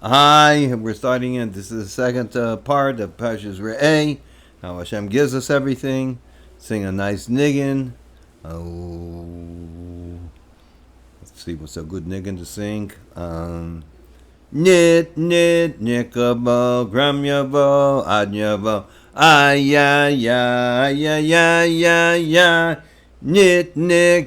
Hi, we're starting in. This is the second part of Parshas Re'ei. How Hashem gives us everything. Sing a nice niggin. Oh, let's see what's a good niggin to sing. Nit, nikabo, gram yavo, ad yavo. Ay, ay, ay, ay, ay, ay, ay. Nit,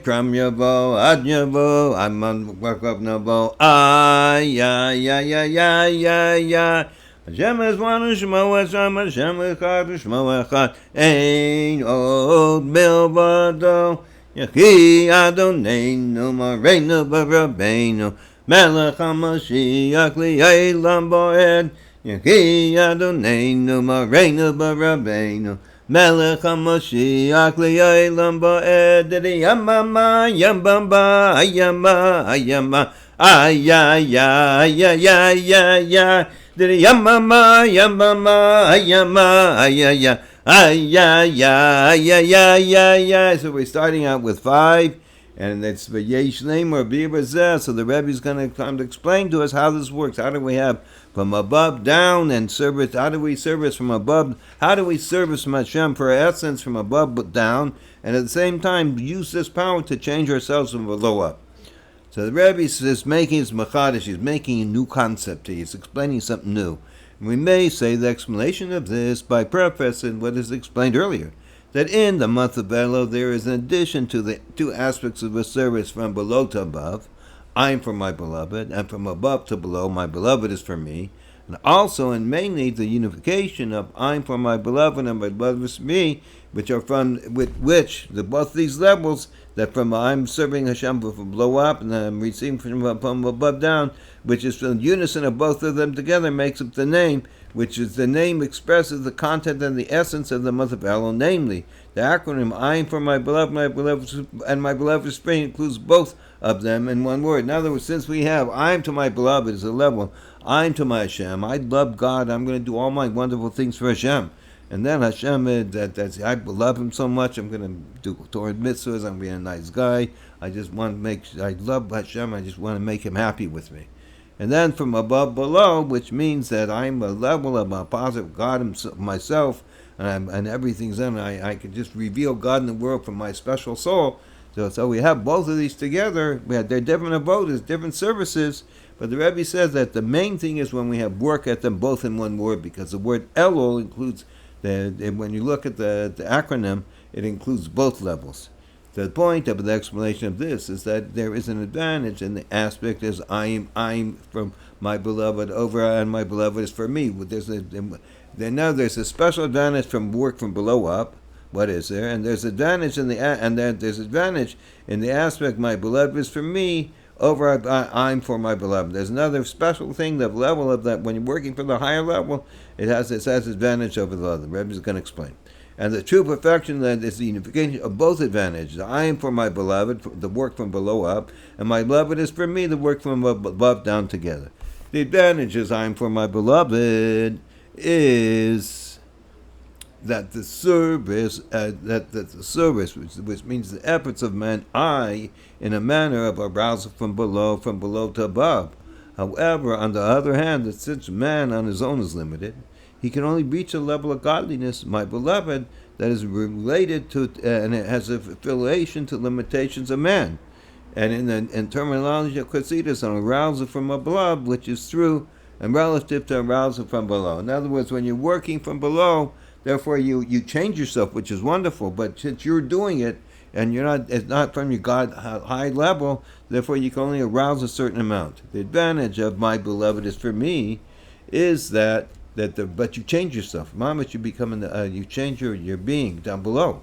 gram yavo, ad yavo, I'm work up navo. Ay, ay, ay, ay, ay, ay, ay. Hashem is one, Shemo Hashem, Hashem echad, Shemo echad. Ein od milvado. Yehi Adonenu, Moreinu b'Rabbeinu. Melech HaMashiach li'olam bo'ed. Yehi Adonenu, Moreinu b'Rabbeinu. Melech HaMashiach li'olam bo'ed. Didi yamama, yambamba, ayama, ayama. Ay, ay, ay, ay, ay, ay, ay. Didi yamama, yambamba, ayama, ay, ay, ay. Ay, ay, ay, ay, ay, ay, ay. So we're starting out with 5. And it's V'yesh Lemor B'Razeh. So the Rebbe is going to come to explain to us how this works. How do we have from above down and service? How do we service from above? How do we service from Hashem for our essence from above down? And at the same time use this power to change ourselves from below up. So the Rebbe is making his machadish. He's making a new concept. He's explaining something new. And we may say the explanation of this by prefacing what is explained earlier. That in the month of Elul there is an addition to the two aspects of a service from below to above. I am for my beloved, and from above to below, my beloved is for me. And also and mainly the unification of I am for my beloved and my beloved is for me, which are both these levels, that from I'm serving Hashem from below up and I'm receiving from above down, which is the unison of both of them together makes up the name, which is the name expresses the content and the essence of the month of Elul, namely the acronym I am for my beloved, and my beloved is free includes both of them in one word. In other words, since we have I am to my beloved is a level, I am to my Hashem, I love God, I'm going to do all my wonderful things for Hashem. And then Hashem, I love Him so much, I'm going to do Torah mitzvahs, I'm being a nice guy, I love Hashem, I just want to make Him happy with me. And then from above below, which means that I'm a level of a positive God myself, and everything's in. I can just reveal God in the world from my special soul. So we have both of these together. They're different abodes, different services. But the Rebbe says that the main thing is when we have work at them both in one word, because the word Elul includes, when you look at the acronym, it includes both levels. The point of the explanation of this is that there is an advantage in the aspect as I'm from my beloved over and my beloved is for me. There's a special advantage from work from below up. What is there? And there's advantage there's advantage in the aspect my beloved is for me over I'm for my beloved. There's another special thing, the level of that when you're working for the higher level, it has advantage over the other. The Rebbe is going to explain. And the true perfection that is the unification of both advantages. I am for my beloved, the work from below up, and my beloved is for me, the work from above down together. The advantage is I am for my beloved is that the service, which means the efforts of man, in a manner of arousal from below to above. However, on the other hand, that since man on his own is limited, he can only reach a level of godliness, my beloved, that is related to and it has affiliation to limitations of man. And in terminology of Chassidic, an arousal from above, which is through and relative to arousal from below. In other words, when you're working from below, therefore you change yourself, which is wonderful. But since you're doing it and it's not from your God high level, therefore you can only arouse a certain amount. The advantage of my beloved is for me is but you change yourself. Mama, you become you change your being down below.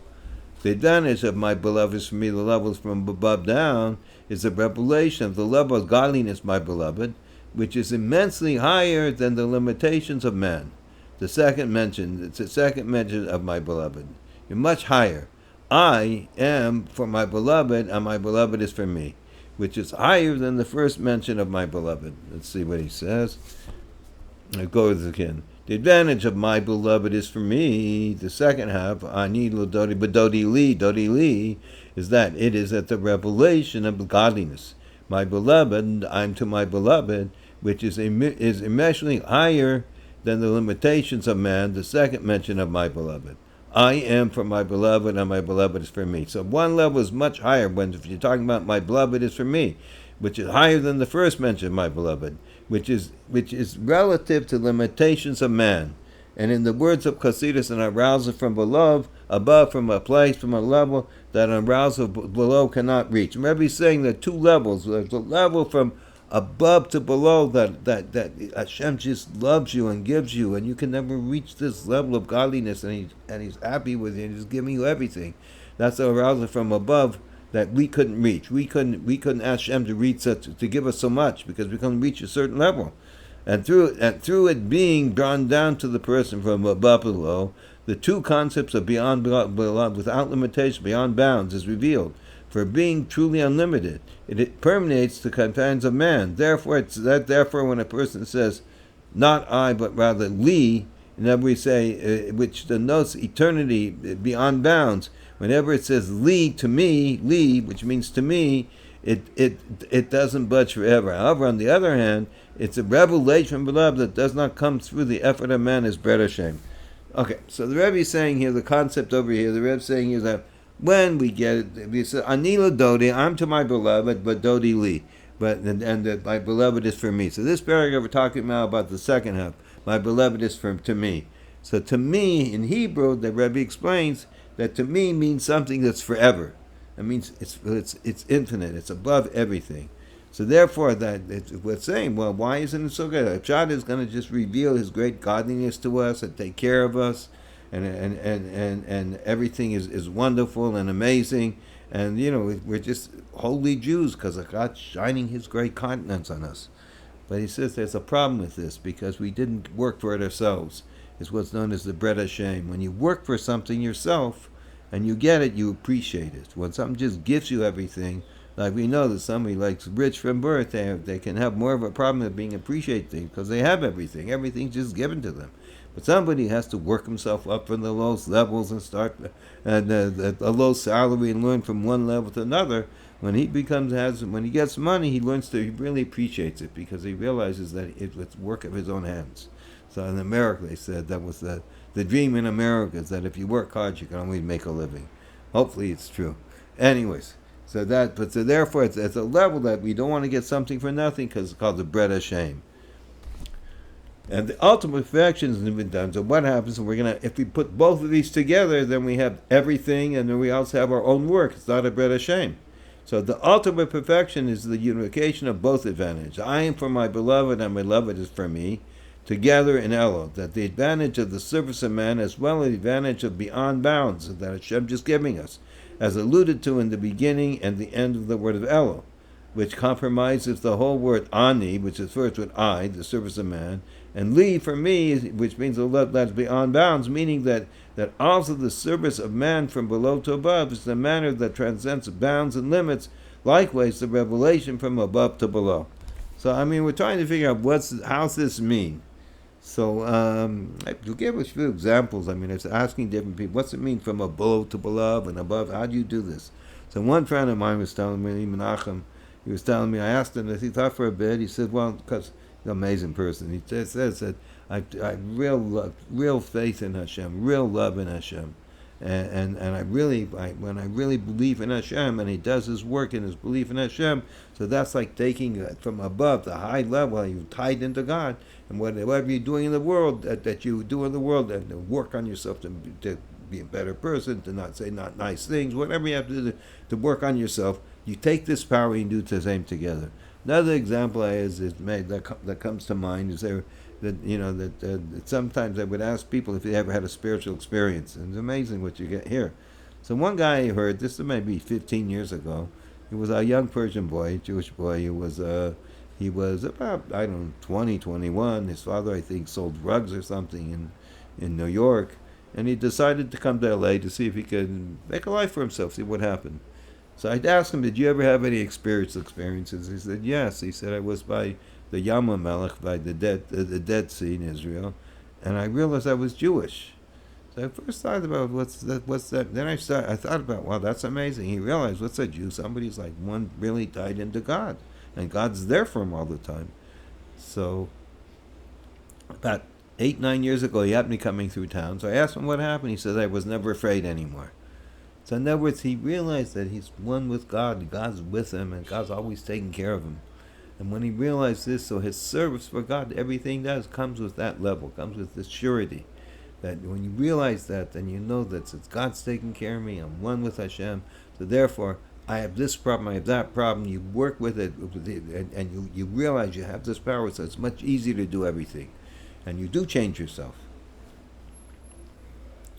The advantage of my beloved is for me, the levels from above down, is the revelation of the level of godliness, my beloved, which is immensely higher than the limitations of man. It's the second mention of my beloved. You're much higher. I am for my beloved, and my beloved is for me, which is higher than the first mention of my beloved. Let's see what he says. I'll go again. The advantage of my beloved is for me. The second half, ani l'dodi dodi li, is that it is at the revelation of godliness. My beloved, I'm to my beloved, which is immeasurably higher than the limitations of man, the second mention of my beloved. I am for my beloved, and my beloved is for me. So one level is much higher when if you're talking about my beloved is for me, which is higher than the first mention of my beloved, which is relative to limitations of man. And in the words of Chassidic, an arousal from below, above, from a place, from a level that an arousal below cannot reach. And Rebbe is saying there are two levels. There's a level from above to below that Hashem just loves you and gives you, and you can never reach this level of godliness, and he's happy with you and he's giving you everything. That's the arousal from above that we couldn't reach. We couldn't ask Hashem to reach to give us so much because we couldn't reach a certain level. And through it being drawn down to the person from above to below, the two concepts of beyond, without limitation, beyond bounds, is revealed. For being truly unlimited, it permeates the confines of man. Therefore, when a person says, "Not I, but rather Li," whenever we say, which denotes eternity beyond bounds, whenever it says "Li" to me, Li, which means to me, it doesn't budge forever. However, on the other hand, it's a revelation, beloved, that does not come through the effort of man, is bread Hashem. Okay, so the Rebbe is saying here, the concept over here, the Rebbe is saying here that when we get it, we say, Anila Dodi, I'm to my beloved, but Dodi Li. And my beloved is for me. So this paragraph we're talking about the second half. My beloved is to me. So to me, in Hebrew, the Rebbe explains that to me means something that's forever. It means it's infinite. It's above everything. So therefore, we're saying, well, why isn't it so good? Pshat is going to just reveal His great godliness to us and take care of us, and everything is wonderful and amazing, and we're just holy Jews because of God shining His great countenance on us. But he says there's a problem with this because we didn't work for it ourselves. It's what's known as the bread Hashem. When you work for something yourself and you get it, you appreciate it. When something just gives you everything, like we know that somebody likes rich from birth, they can have more of a problem with being appreciated because they have everything. Everything's just given to them. But somebody has to work himself up from the lowest levels and start at a low salary and learn from one level to another. When he gets money, he really appreciates it because he realizes that it's work of his own hands. So in America, they said that was the dream in America is that if you work hard, you can always make a living. Hopefully, it's true. Anyways. So therefore, it's a level that we don't want to get something for nothing because it's called the bread Hashem. And the ultimate perfection has been done. So what happens? If we put both of these together, then we have everything, and then we also have our own work. It's not a bread Hashem. So the ultimate perfection is the unification of both advantages. I am for my beloved, and my beloved is for me, together in Elul. That the advantage of the service of man, as well as the advantage of beyond bounds that Hashem just giving us, as alluded to in the beginning and the end of the word of Elul, which compromises the whole word ani, which is first with I, the service of man, and li for me, which means the love that's beyond bounds, meaning that also the service of man from below to above is the manner that transcends bounds and limits, likewise the revelation from above to below. So we're trying to figure out how's this mean. So to give a few examples, it's asking different people, what's it mean from below to below and above? How do you do this? So one friend of mine was telling me, Menachem, he was telling me, I asked him if he thought for a bit. He said, well, because he's an amazing person. He just says that I real faith in Hashem, real love in Hashem. And when I really believe in Hashem, and He does His work in His belief in Hashem, so that's like taking from above the high level, you tied into God, and whatever you're doing in the world, that you do in the world, and work on yourself to be a better person, to not say not nice things, whatever you have to do to work on yourself, you take this power and do the same together. Another example is made that comes to mind is that sometimes I would ask people if they ever had a spiritual experience, and it's amazing what you get here. So one guy I heard, this is maybe 15 years ago, he was a young Persian boy, Jewish boy. He was about 20, 21. His father, I think, sold drugs or something in New York, and he decided to come to LA to see if he could make a life for himself, see what happened. So I'd ask him, did you ever have any spiritual experiences? He said, yes. He said, I was by the Yam Melech, by the Dead Sea in Israel, and I realized I was Jewish. So I first thought about what's that. Then I thought about, wow, that's amazing. He realized, what's a Jew? Somebody's like one really tied into God, and God's there for him all the time. So about 8-9 years ago, he happened to be coming through town. So I asked him what happened. He said, I was never afraid anymore. So in other words, he realized that he's one with God. God's with him, and God's always taking care of him. And when he realized this, so his service for God, everything does comes with that level, comes with this surety. That when you realize that, then you know that it's God's taking care of me. I'm one with Hashem. So therefore, I have this problem, I have that problem. You work with it, and you realize you have this power, so it's much easier to do everything. And you do change yourself.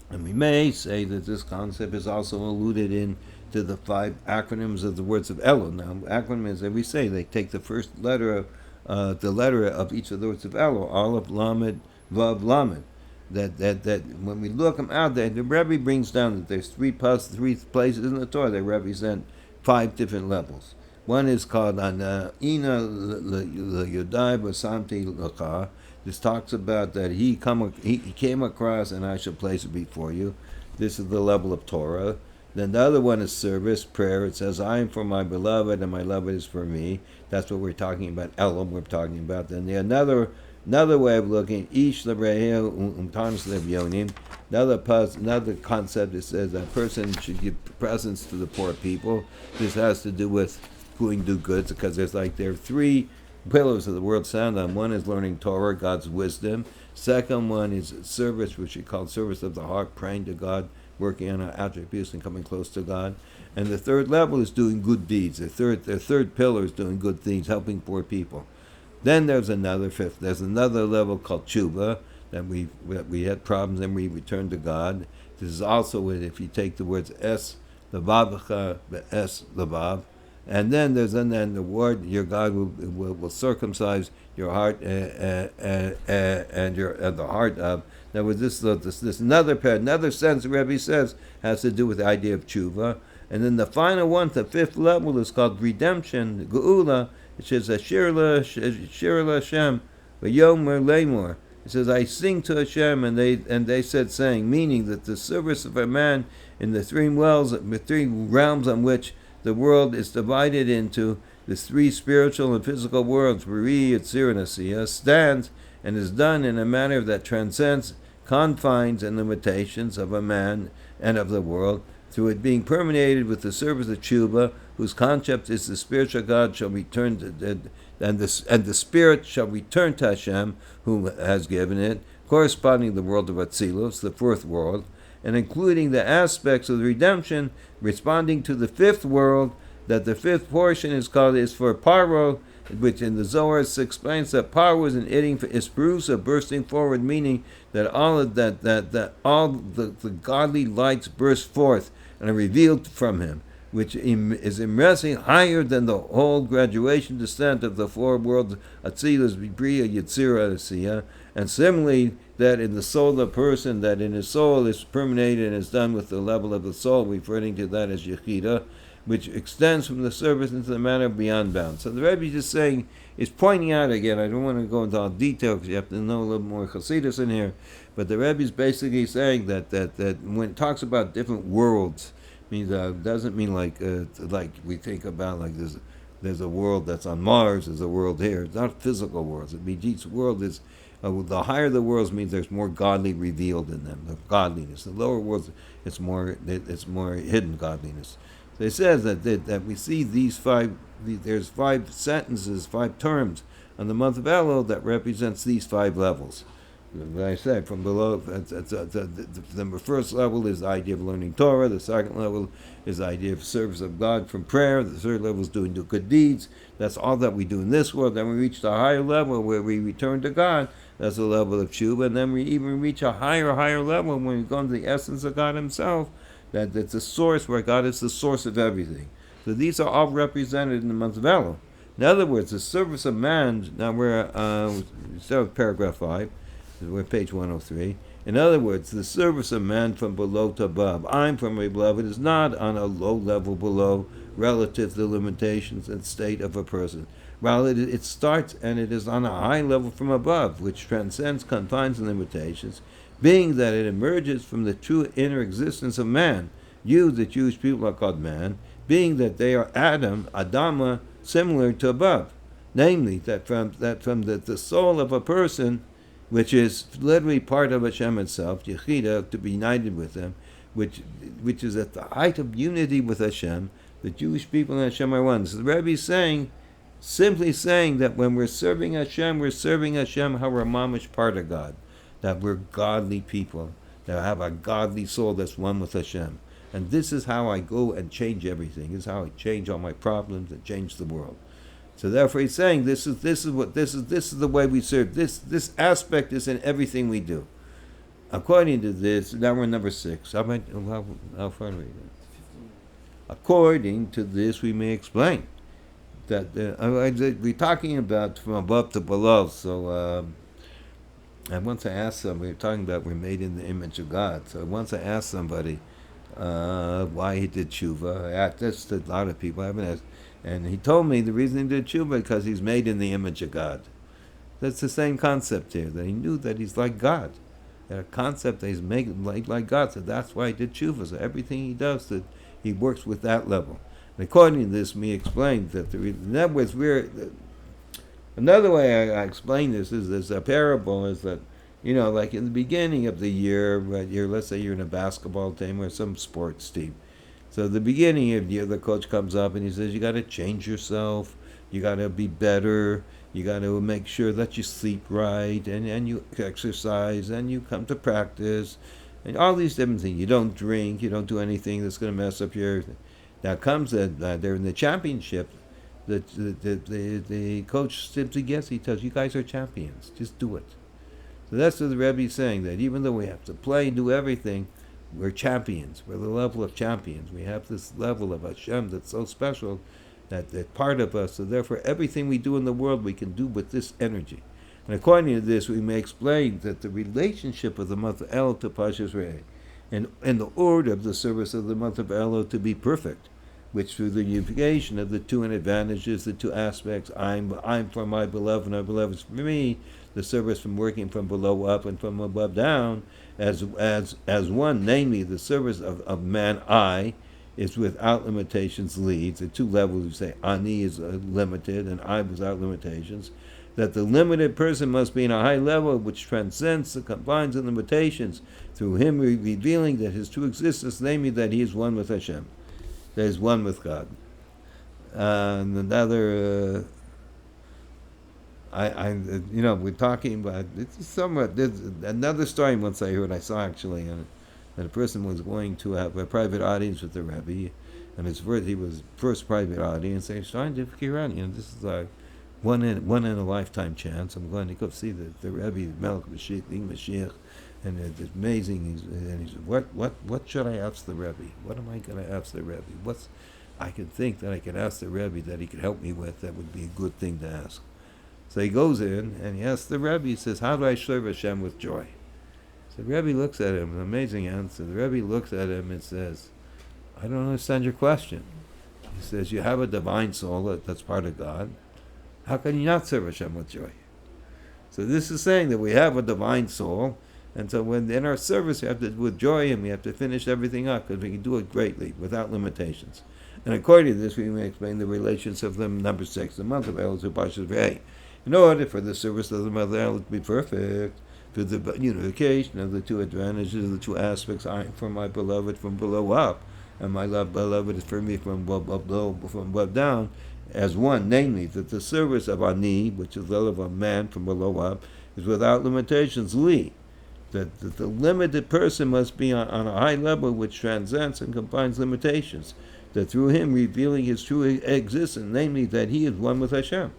And we may say that this concept is also alluded in to the 5 acronyms of the words of Elul. Now, acronyms, as we say, they take the first letter of each of the words of Elul, Aleph, Lamed, Vav, Lamed. That when we look them out there, the Rebbe brings down that there's 3 places in the Torah that represent 5 different levels. One is called Ina L'Yodai Basamti L'Cha. This talks about that he came across and I shall place it before you. This is the level of Torah. Then the other one is service, prayer. It says, I am for my beloved and my beloved is for me. That's what we're talking about. Elam, we're talking about. Then another way of looking, Ish L'Re'ei Umtanis L'Evyonim. Another concept that says that a person should give presents to the poor people. This has to do with doing goods, because there are 3 pillars of the world sound on. One is learning Torah, God's wisdom. Second one is service, which we call service of the heart, praying to God, working on our attributes and coming close to God. And the third level is doing good deeds. The third pillar is doing good things, helping poor people. Then there's another level called tshuva, that we had problems and we returned to God. This is also if you take the words es levavecha es levav. And then the word, your God will circumcise your heart and the heart of. Now with this another sense the Rebbe says has to do with the idea of tshuva. And then the final one, the 5th level, is called redemption, geula. It says Ashir Hashem v'yomer lemor. It says I sing to Hashem, and they said saying, meaning that the service of a man in the 3 realms on which the world is divided into the 3 spiritual and physical worlds, Re'ei, Yitzir, and Asiyah, stands and is done in a manner that transcends confines and limitations of a man and of the world, through it being permeated with the service of tshuva, whose concept is the spiritual God shall return to, and the spirit shall return to Hashem, who has given it, corresponding to the world of Atzilus, the 4th world, and including the aspects of the redemption responding to the 5th world, that the 5th portion is for Paro, which in the Zohar explains that Paro is an eating for Isperusa, bursting forward, meaning that all the godly lights burst forth and are revealed from him, which is immeasurably higher than the whole graduation descent of the 4 worlds, Atzilus, Bria, Yitzira, Asiyah, and similarly that in the soul of the person, that in his soul is permeated and is done with the level of the soul, referring to that as Yechida, which extends from the service into the manner beyond bounds. So the Rebbe is just saying, is pointing out again, I don't want to go into all detail because you have to know a little more Chassidus in here, but the Rebbe is basically saying that when it talks about different worlds, means doesn't mean like we think about like there's a world that's on Mars, there's a world here. It's not physical worlds. It means each world is the higher the worlds means there's more godly revealed in them, the godliness. The lower worlds, it's more hidden godliness. So it says that we see there's 5 sentences, 5 terms on the month of Elul that represents these 5 levels. Like I said, from below, the first level is the idea of learning Torah. The second level is the idea of service of God from prayer. The third level is doing good deeds. That's all that we do in this world. Then we reach the higher level where we return to God. That's the level of tshuva. And then we even reach a higher level when we go into the essence of God Himself. That it's the source, where God is the source of everything. So these are all represented in the month of Elul. In other words, the service of man. Now we're start with paragraph 5. We're page 103. In other words, the service of man from below to above, I'm from my beloved, is not on a low level below relative to the limitations and state of a person. Rather, it starts and it is on a high level from above, which transcends confines and limitations, being that it emerges from the true inner existence of man. You, the Jewish people, are called man, being that they are Adama, similar to above. namely that from the soul of a person, which is literally part of Hashem itself, Yechida, to be united with Him, which is at the height of unity with Hashem. The Jewish people and Hashem are one. So the Rebbe is simply saying that when we're serving Hashem how we're a mamish part of God, that we're godly people, that have a godly soul that's one with Hashem. And this is how I go and change everything. This is how I change all my problems and change the world. So therefore he's saying this is the way we serve. This aspect is in everything we do. According to this, now we're number 6. How far are we? According to this, we may explain that we're talking about from above to below. So once I asked somebody, we were talking about we're made in the image of God. So once I asked somebody why he did tshuva, I asked this to a lot of people. I haven't asked, and he told me the reason he did tshuva because he's made in the image of God. That's the same concept here, that he knew that he's like God. That a concept that he's made like God. So that's why he did tshuva. So everything he does, that he works with that level. And according to this, we explained that another way I explain this is there's a parable is that, like in the beginning of the year, let's say you're in a basketball team or some sports team. So the beginning of the year, the coach comes up and he says, you got to change yourself, you got to be better, you got to make sure that you sleep right, and you exercise, and you come to practice, and all these different things. You don't drink, you don't do anything that's going to mess up your... Now comes that they're in the championship, the coach simply gets, he tells you guys are champions, just do it. So that's what the Rebbe is saying, that even though we have to play and do everything, we're champions. We're the level of champions. We have this level of Hashem that's so special that part of us. So therefore, everything we do in the world, we can do with this energy. And according to this, we may explain that the relationship of the month of Elul to Parshas Re'ei, and the order of the service of the month of Elul to be perfect, which through the unification of the two advantages, the two aspects, I'm for my beloved and my beloved is for me, the service from working from below up and from above down, as one, namely the service of man I, is without limitations leads. The two levels, you say, Ani is limited and I without limitations, that the limited person must be in a high level which transcends the confines and limitations, through him revealing that his true existence, namely that he is one with Hashem, that is one with God. And another, we're talking about, it's somewhat, there's another story once I heard, I saw actually, that a person was going to have a private audience with the Rebbe, and he was first private audience, and he's trying to figure out, this is like one in a lifetime chance. I'm going to go see the Rebbe, Malchus, Mashiach, and it's amazing. And he said, what should I ask the Rebbe? What am I going to ask the Rebbe? I could think that I could ask the Rebbe that he could help me with. That would be a good thing to ask. So he goes in and he asks the Rebbe. He says, "How do I serve Hashem with joy?" So the Rebbe looks at him. An amazing answer. The Rebbe looks at him and says, "I don't understand your question." He says, "You have a divine soul that's part of God. How can you not serve Hashem with joy?" So this is saying that we have a divine soul, and so when in our service we have to do it with joy, and we have to finish everything up because we can do it greatly without limitations. And according to this, we may explain the relations of the number 6, the month of Elul to Parshas Re'ei. In order for the service of the month of Elul to be perfect, through the unification of the two advantages, of the two aspects, I am for my beloved from below up, and my beloved is for me from above down, as one, namely, that the service of Ani, which is the level of man from below up, is without limitations, Li. That the limited person must be on a high level which transcends and confines limitations, that through him revealing his true existence, namely, that he is one with Hashem.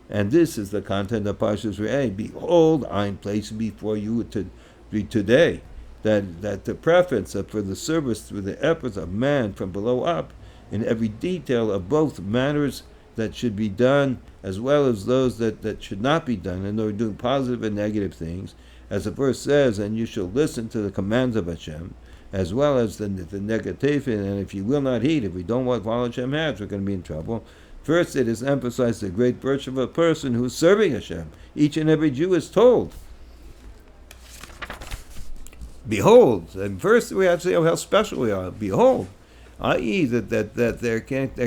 And this is the content of Parshas Re'ei. Behold, I am placing before you today that the preference for the service through the efforts of man from below up, in every detail of both matters that should be done as well as those that should not be done, and they're doing positive and negative things, as the verse says, and you shall listen to the commands of Hashem, as well as the negative, and if you will not heed, if we don't want to follow Hashem has, we're going to be in trouble. First, it is emphasized the great virtue of a person who's serving Hashem. Each and every Jew is told, behold, and first we have to say how special we are. Behold, i.e., that there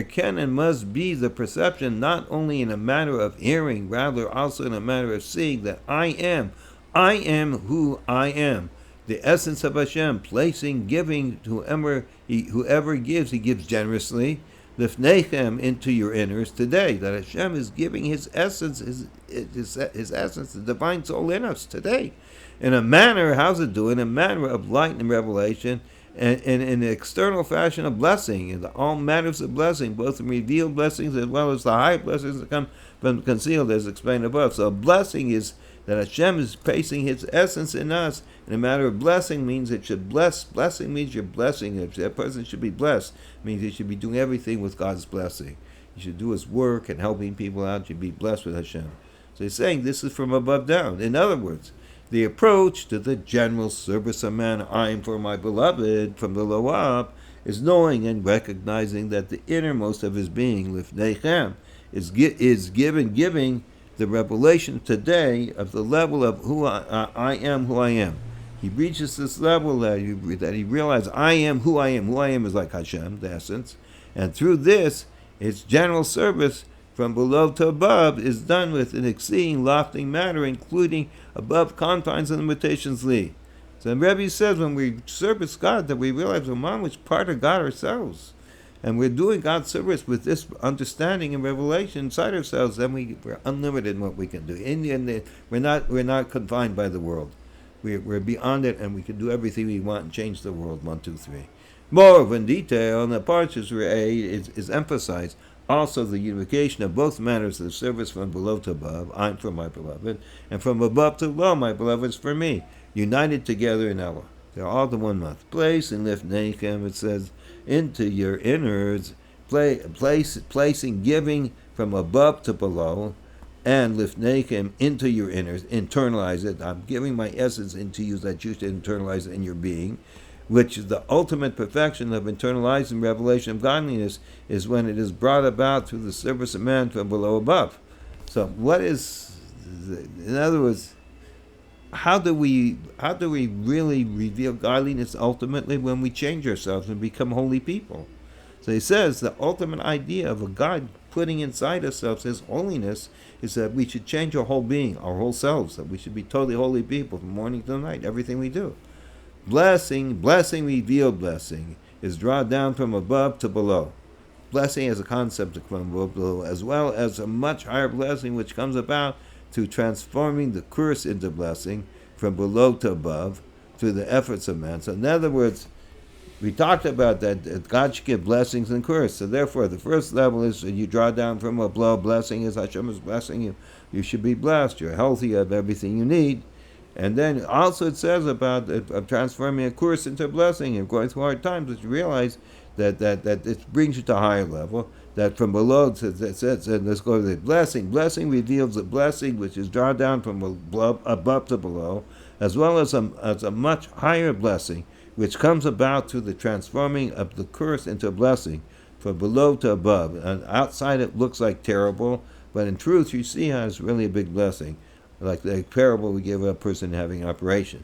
can and must be the perception not only in a matter of hearing, rather also in a matter of seeing that I am who I am. The essence of Hashem, placing, giving to whoever gives, he gives generously. Lifnechem, into your inners today. That Hashem is giving His essence, His essence, the divine soul in us today, in a manner. How's it doing? In a manner of light and revelation, and in an external fashion of blessing, in all matters of blessing, both in revealed blessings as well as the high blessings that come from concealed, as explained above. So a blessing is that Hashem is placing His essence in us. In a matter of blessing means it should bless. Blessing means you're blessing. If that person should be blessed, it means he should be doing everything with God's blessing. He should do his work and helping people out. He should be blessed with Hashem. So he's saying this is from above down. In other words, the approach to the general service of man, I am for my beloved, from the low up, is knowing and recognizing that the innermost of his being, Lifnechem, is giving the revelation today of the level of who I am, who I am. He reaches this level that he realizes I am who I am. Who I am is like Hashem, the essence. And through this, its general service from below to above is done with an exceeding lofty matter, including above confines and limitations lead. So the Rebbe says when we service God, that we realize we're mamish part of God ourselves. And we're doing God's service with this understanding and revelation inside ourselves, then we're unlimited in what we can do. In the end, we're not confined by the world. We're beyond it, and we can do everything we want and change the world. 1, 2, 3. More in detail, in the Parshas Re'ei is emphasized also the unification of both matters of the service from below to above, I'm for my beloved, and from above to below, my beloved is for me, united together in Allah. They're all the one month. Place and Lifnechem, it says, into your innards, placing giving from above to below, and Lifnechem into your innards, internalize it. I'm giving my essence into you that you should internalize it in your being, which is the ultimate perfection of internalizing revelation of godliness, is when it is brought about through the service of man from below above. So what is, in other words, how do we really reveal godliness ultimately? When we change ourselves and become holy people. So he says the ultimate idea of a God putting inside ourselves His holiness is that we should change our whole being, our whole selves, that we should be totally holy people from morning to night, everything we do. Blessing, revealed blessing, is drawn down from above to below. Blessing as a concept from above to below, as well as a much higher blessing which comes about through transforming the curse into blessing from below to above through the efforts of man. So in other words, we talked about that God should give blessings and curse. So therefore, the first level is that you draw down from above. Blessing is Hashem is blessing you. You should be blessed. You're healthy. You have everything you need. And then also it says about transforming a curse into a blessing and going through hard times, that you realize that it brings you to a higher level. That from below, it says, let's go to the blessing. Blessing reveals the blessing which is drawn down from above to below, as well as a much higher blessing, which comes about through the transforming of the curse into a blessing, from below to above. And outside it looks like terrible, but in truth you see how it's really a big blessing. Like the parable we give a person having an operation.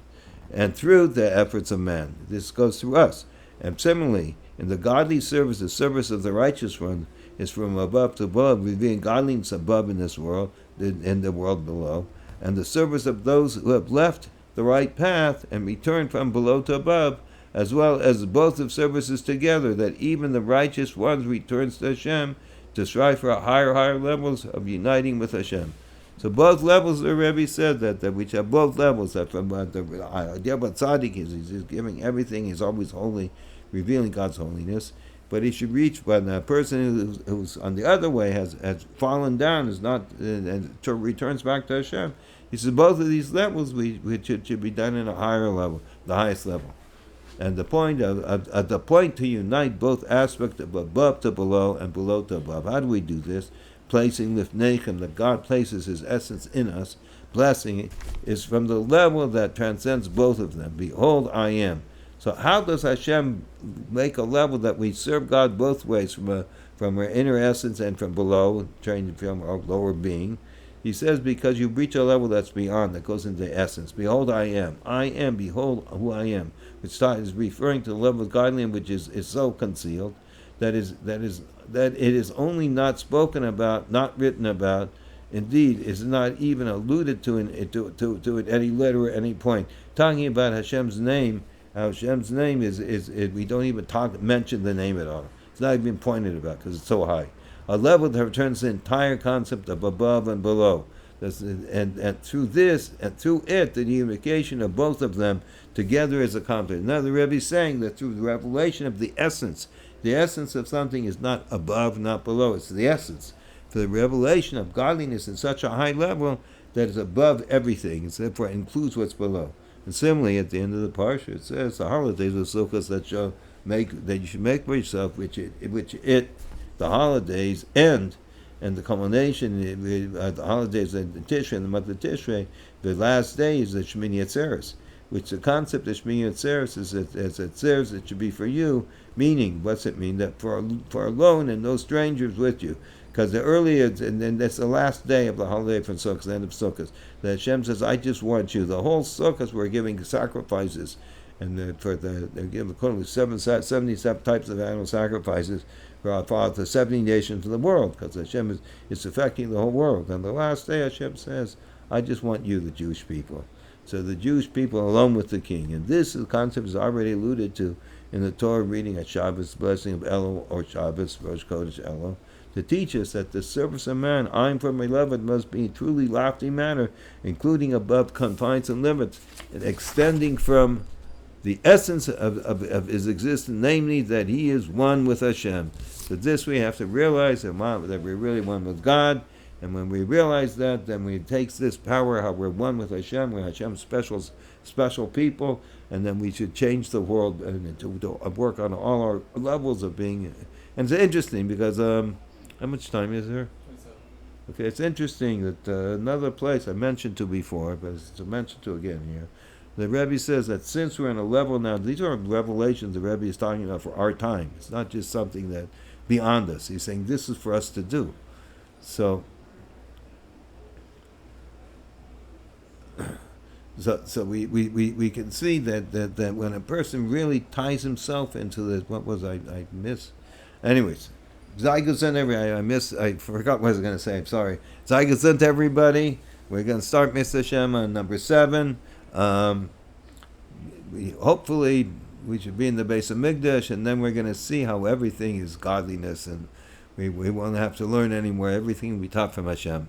And through the efforts of man. This goes through us. And similarly, in the godly service, the service of the righteous one is from above to below, revealing godliness above in this world, in the world below. And the service of those who have left the right path and returned from below to above, as well as both of services together, that even the righteous ones returns to Hashem to strive for higher levels of uniting with Hashem. So both levels, the Rebbe said that we have both levels. That from the idea about tzaddik is he's giving everything, he's always holy, revealing God's holiness. But he should reach, when a person who's on the other way has fallen down, is not and returns back to Hashem. He says both of these levels which should be done in a higher level, the highest level. And the point the point to unite both aspects of above to below and below to above. How do we do this? Placing Lifnechem, that God places His essence in us, blessing is from the level that transcends both of them. Behold, I am. So how does Hashem make a level that we serve God both ways, from our inner essence and from below, trying from our lower being? He says, because you reach a level that's beyond, that goes into essence. Behold, I am, behold who I am. Which is referring to the level of godliness which is so concealed that it is only not spoken about, not written about, indeed is not even alluded to in any letter or any point. Talking about Hashem's name, Hashem's name is we don't even mention the name at all. It's not even pointed about because it's so high. A level that returns the entire concept of above and below. And through this, and through it, the unification of both of them together is accomplished. Now the Rebbe is saying that through the revelation of the essence of something is not above, not below, it's the essence. For the revelation of godliness in such a high level that is above everything, and therefore includes what's below. And similarly, at the end of the Parsha, it says the holidays of Sukkot that you should make for yourself, the holidays end, and the culmination, the holidays of Tishrei, in the month of Tishrei, the last day is the Shemini Atzeres, which the concept of Shemini Atzeres is as Atzeres it should be for you, meaning, what's it mean? That for alone and no strangers with you. Because the earlier, and then that's the last day of the holiday for Sukkot, the end of Sukkot, that Hashem says, I just want you. The whole Sukkot we're giving sacrifices, and they're giving according to 77 types of animal sacrifices for the 70 nations of the world, because Hashem is affecting the whole world. And the last day Hashem says, I just want you, the Jewish people. So the Jewish people alone with the king. And this concept is already alluded to in the Torah reading at Shabbos, blessing of Elul, or Shabbos, Rosh Chodesh Elul, to teach us that the service of man, I'm for my beloved, must be in truly lofty manner, including above confines and limits, and extending from the essence of his existence, namely that he is one with Hashem. So this we have to realize that we're really one with God, and when we realize that, then we take this power, how we're one with Hashem, we're Hashem's special people, and then we should change the world and to work on all our levels of being. And it's interesting because how much time is there? Okay, it's interesting that another place I mentioned to before, but it's mentioned to again here. The Rebbe says that since we're in a level now, these are revelations the Rebbe is talking about for our time. It's not just something that beyond us. He's saying this is for us to do. So we can see that when a person really ties himself into this, what was I miss? Anyways, I forgot what I was going to say. I'm sorry. Zaygasent to everybody. We're going to start Mr. Hashem on number 7. Hopefully we should be in the base of Migdash, and then we're going to see how everything is godliness, and we won't have to learn anymore. Everything will be taught from Hashem.